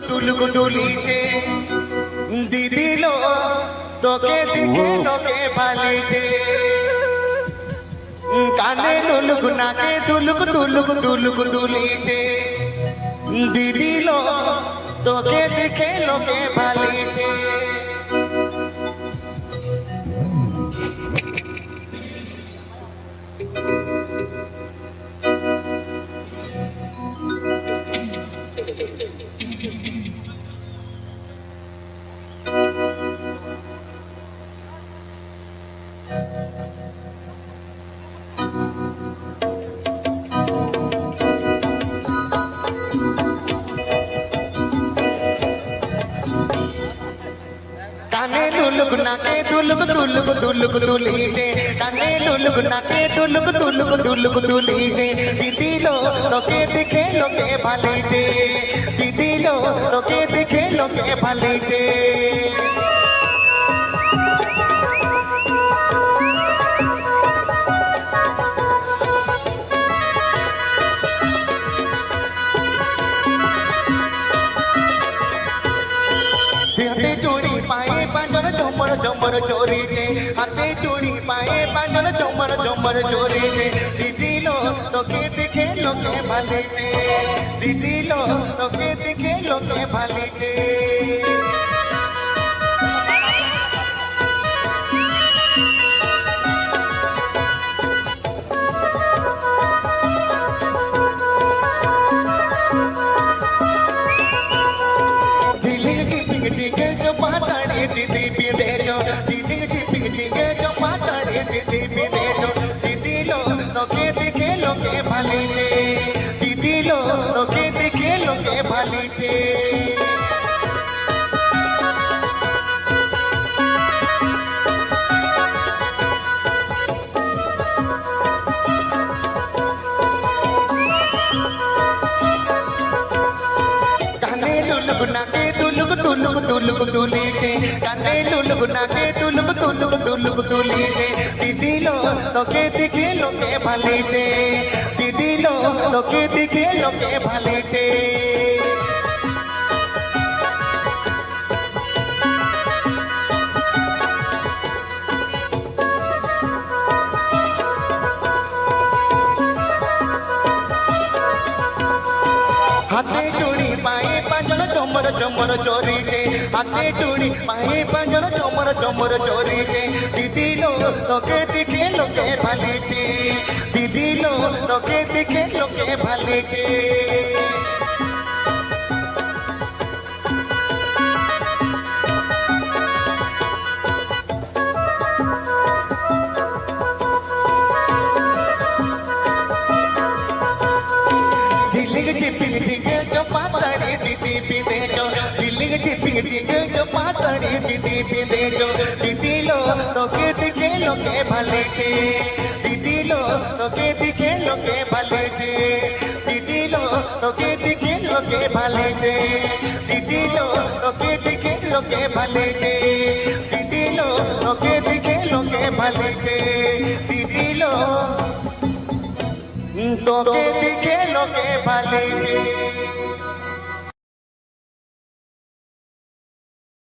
তুলুক তুলিছে দিদি লো তোকে দেখে লোকে ভালিছে কানে লুলুক নাকে তুলুক তুলুক তুলুক তুলিছে দিদি লো তোকে দেখে লোকে ভালিছে কানে লুলুক নাকে তুলুক তুলুক তুলুক তুলিছে কানে লুলুক নাকে তুলুক তুলুক তুলুক তুলিছে দিদি লো তোকে দেখে লোকে ভালিছে দিদি লো তোকে দেখে লোকে ভালিছে হাতে চুড়ি পায়ে পাঁজন চমর চমর চোরিছে হাতে চুড়ি পায়ে পাঁজন চমর চমর চোরিছে দিদি লো তোকে দেখে লোকে ভালিছে দিদি লো তোকে দেখে লোকে ভালিছে जिगे जो पासाड़ी दीदी पिंदे जो दीदी जिपिंग जिगे जो पासाड़ी दीदी पिंदे जो दीदी लो लोके दिखे लोके भालीचे दीदी लो लोके दिखे लोके भालीचे काने लुलुक नाके तुलुक तुलुक तुलुक तुलिचे काने लुलुक नाके तुलुक तुलुक तुलुक तुलिचे दीदी लो लोके दिखे लोके भालिचे दीदी लो लोके दिखे लोके भालिचे हाथे चूड़ी पाए पांजन चमर चमर चोरीचे हाथे चूड़ी पाए पांजन चमर चमर चोरीचे दीदी लो तोके दिखे लोके भालीचे दीदी लो तोके दिखे लोके भालीचे जिपिंग जिगे जो पासाड़ी दीदी पिंदे जो दिलिंग जिपिंग जिगे जो पासाड़ी दीदी पिंदे जो दीदी लो तोके दिखे लोके भालीचे दीदी लो तोके दिखे लोके भालीचे दीदी लो तोके दिखे लोके भालीचे दीदी लो तोके दिखे लोके भालीचे दीदी लो तोके दिखे लोके भालीचे दीदी लो तोके दिखे लोके भालीचे।